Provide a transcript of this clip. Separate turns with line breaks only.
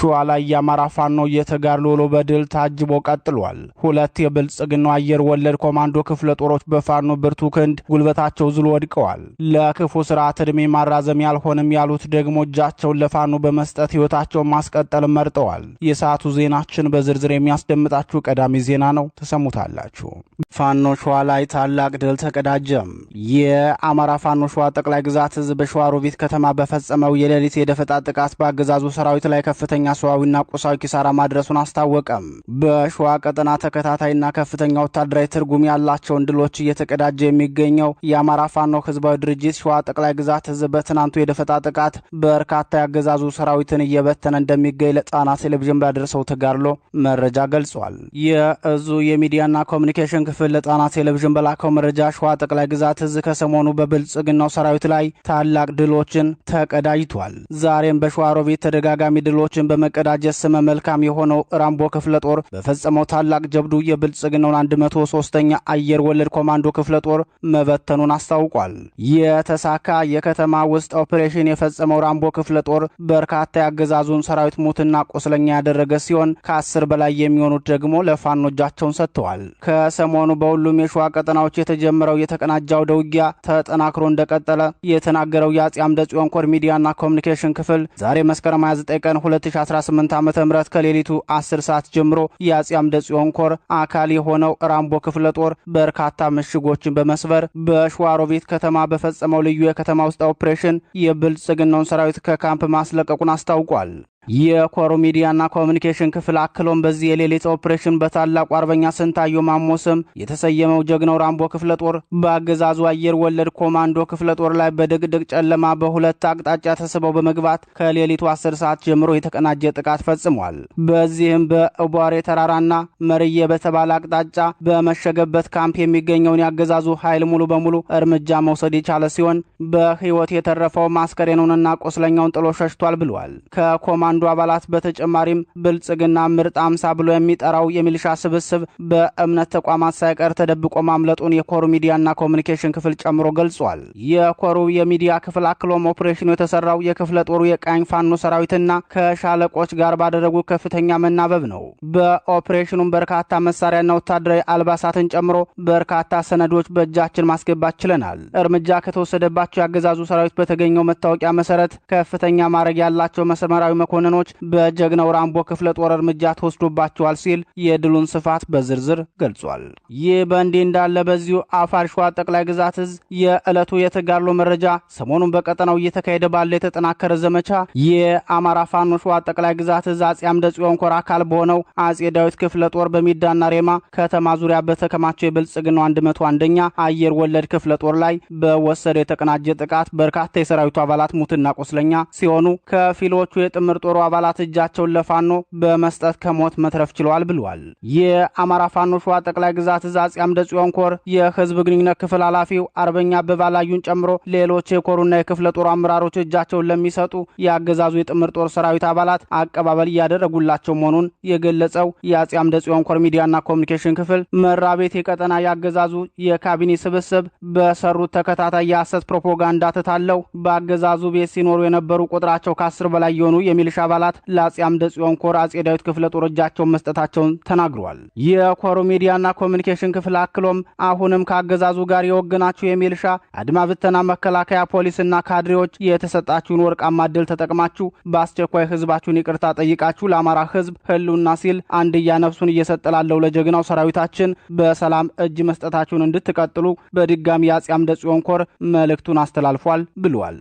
ሸዋ ላይ የአማራ ፋኖ እየተጋድሎ በድል ታጅቦ ቀጥሏል። ሁለት የብልጽግናው አየር ወለድ ኮማንዶ ክፍለ ጦሮች በፋኖ ብርቱ ክንድ ጉልበታቸው ዝሎ ወድቀዋል። ለክፉ ስርዓት ዕድሜ ማራዘም ያልሆንም ያሉት ደግሞ እጃቸውን ለፋኖ በመስጠት ህይወታቸውን ማስቀጠል መርጠዋል። የሰዓቱ ዜናችን በዝርዝር የሚያስደምጣችሁ ቀዳሚ ዜና ነው፣ ተሰሙታላችሁ። ፋኖ ሸዋ ላይ ታላቅ ድል ተቀዳጀም። የአማራ ፋኖ ሸዋ ጠቅላይ ግዛት ህዝብ በሸዋሮቢት ከተማ በፈጸመው የሌሊት የደፈጣ ጥቃት በአገዛዙ ሰራዊት ላይ ከፍተኛ ሰዋዊና ቁሳዊ ኪሳራ ማድረሱን አስታወቀም። በሸዋ ቀጠና ተከታታይና ከፍተኛ ወታደራዊ ትርጉም ያላቸውን ድሎች እየተቀዳጀ የሚገኘው የአማራ ፋኖ ህዝባዊ ድርጅት ሸዋ ጠቅላይ ግዛት ህዝብ በትናንቱ የደፈጣ ጥቃት በርካታ ያገዛዙ ሰራዊትን እየበተነ እንደሚገኝ ለጣና ቴሌቪዥን ባደረሰው ተጋድሎ መረጃ ገልጿል። የእዙ የሚዲያና ኮሚኒኬሽን ክፍል ለጣና ቴሌቪዥን በላከው መረጃ ሸዋ ጠቅላይ ግዛት ህዝብ ከሰሞኑ በብልጽግናው ሰራዊት ላይ ታላቅ ድሎችን ተቀዳጅቷል። ዛሬም በሸዋሮቢት ተደጋጋሚ ድሎችን በመቀዳጀት ስመ መልካም የሆነው ራምቦ ክፍለ ጦር በፈጸመው ታላቅ ጀብዱ የብልጽግናውን 103ኛ አየር ወለድ ኮማንዶ ክፍለ ጦር መበተኑን አስታውቋል። የተሳካ የከተማ ውስጥ ኦፕሬሽን የፈጸመው ራምቦ ክፍለ ጦር በርካታ ያገዛዙን ሰራዊት ሙትና ቁስለኛ ያደረገ ሲሆን ከ10 በላይ የሚሆኑት ደግሞ ለፋኖ እጃቸውን ሰጥተዋል። ከሰሞኑ በሁሉም የሸዋ ቀጠናዎች የተጀመረው የተቀናጀ አውደ ውጊያ ተጠናክሮ እንደቀጠለ የተናገረው የአጼ አምደ ጽዮን ኮር ሚዲያና ኮሚኒኬሽን ክፍል ዛሬ መስከረም 29 ቀን 2018 ዓ.ም ከሌሊቱ 10 ሰዓት ጀምሮ የአጼ አምደ ጽዮን ኮር አካል የሆነው ራምቦ ክፍለ ጦር በርካታ ምሽጎችን በመስበር በሸዋሮቢት ከተማ በፈጸመው ልዩ የከተማ ውስጥ ኦፕሬሽን የብልጽግናውን ሰራዊት ከካምፕ ማስለቀቁን አስታውቋል። የኮሩ ሚዲያና ኮሚኒኬሽን ክፍል አክሎም በዚህ የሌሊት ኦፕሬሽን በታላቁ አርበኛ ስንታየው ማሞ ስም የተሰየመው ጀግናው ራምቦ ክፍለ ጦር በአገዛዙ አየር ወለድ ኮማንዶ ክፍለ ጦር ላይ በድቅድቅ ጨለማ በሁለት አቅጣጫ ተስበው በመግባት ከሌሊቱ 10 ሰዓት ጀምሮ የተቀናጀ ጥቃት ፈጽሟል። በዚህም በእቧሬ ተራራና መርዬ በተባለ አቅጣጫ በመሸገበት ካምፕ የሚገኘውን ያገዛዙ ኃይል ሙሉ በሙሉ እርምጃ መውሰድ የቻለ ሲሆን በህይወት የተረፈው ማስከሬኑንና ቁስለኛውን ጥሎ ሸሽቷል ብሏል። ከኮማንዶ አባላት በተጨማሪም ብልጽግና ምርጥ 50 ብሎ የሚጠራው የሚሊሻ ስብስብ በእምነት ተቋማት ሳይቀር ተደብቆ ማምለጡን የኮሩ ሚዲያና ኮሚኒኬሽን ክፍል ጨምሮ ገልጿል። የኮሩ የሚዲያ ክፍል አክሎም ኦፕሬሽኑ የተሰራው የክፍለ ጦሩ የቃኝ ፋኖ ሰራዊትና ከሻለቆች ጋር ባደረጉ ከፍተኛ መናበብ ነው። በኦፕሬሽኑም በርካታ መሳሪያና ወታደራዊ አልባሳትን ጨምሮ በርካታ ሰነዶች በእጃችን ማስገባት ችለናል። እርምጃ ከተወሰደባቸው ያገዛዙ ሰራዊት በተገኘው መታወቂያ መሰረት ከፍተኛ ማዕረግ ያላቸው መስመራዊ መኮንኖች በጀግናው ራምቦ ክፍለ ጦር እርምጃ ተወስዶባቸዋል ሲል የድሉን ስፋት በዝርዝር ገልጿል። ይህ በእንዲህ እንዳለ በዚሁ አፋር ሸዋ ጠቅላይ ግዛት እዝ የዕለቱ የተጋድሎ መረጃ ሰሞኑን በቀጠናው እየተካሄደ ባለ የተጠናከረ ዘመቻ የአማራ ፋኖ ሸዋ ጠቅላይ ግዛት እዝ አጼ አምደ ጽዮን ኮር አካል በሆነው አጼ ዳዊት ክፍለ ጦር በሚዳና ሬማ ከተማ ዙሪያ በተከማቸው የብልጽግናው 101ኛ አየር ወለድ ክፍለ ጦር ላይ በወሰደው የተቀናጀ ጥቃት በርካታ የሰራዊቱ አባላት ሙትና ቁስለኛ ሲሆኑ ከፊሎቹ የጥምር ጦሩ አባላት እጃቸውን ለፋኖ በመስጠት ከሞት መትረፍ ችለዋል ብለዋል። የአማራ ፋኖ ሸዋ ጠቅላይ ግዛት እዝ አጼ አምደ ጽዮን ኮር የህዝብ ግንኙነት ክፍል ኃላፊው አርበኛ በባላዩን ጨምሮ ሌሎች የኮሩና የክፍለ ጦሩ አመራሮች እጃቸውን ለሚሰጡ የአገዛዙ የጥምር ጦር ሰራዊት አባላት አቀባበል እያደረጉላቸው መሆኑን የገለጸው የአጼ አምደ ጽዮን ኮር ሚዲያና ኮሚኒኬሽን ክፍል መራቤት የቀጠና ያገዛዙ የካቢኔ ስብስብ በሰሩት ተከታታይ የሐሰት ፕሮፓጋንዳ ተታለው በአገዛዙ ቤት ሲኖሩ የነበሩ ቁጥራቸው ከ10 በላይ የሆኑ የሚሊሻ አባላት ለአጼ አምደ ጽዮን ኮር አጼ ዳዊት ክፍለ ጦር እጃቸውን መስጠታቸውን ተናግሯል። የኮሩ ሚዲያና ኮሚኒኬሽን ክፍል አክሎም አሁንም ከአገዛዙ ጋር የወገናችሁ የሚሊሻ አድማ ብተና፣ መከላከያ፣ ፖሊስና ካድሬዎች የተሰጣችሁን ወርቃማ ዕድል ተጠቅማችሁ በአስቸኳይ ህዝባችሁን ይቅርታ ጠይቃችሁ ለአማራ ህዝብ ህልውና ሲል አንድያ ነፍሱን እየሰጠ ላለው ለጀግናው ሰራዊታችን በሰላም እጅ መስጠታችሁን እንድትቀጥሉ በድጋሚ የአጼ አምደ ጽዮን ኮር መልእክቱን አስተላልፏል ብሏል።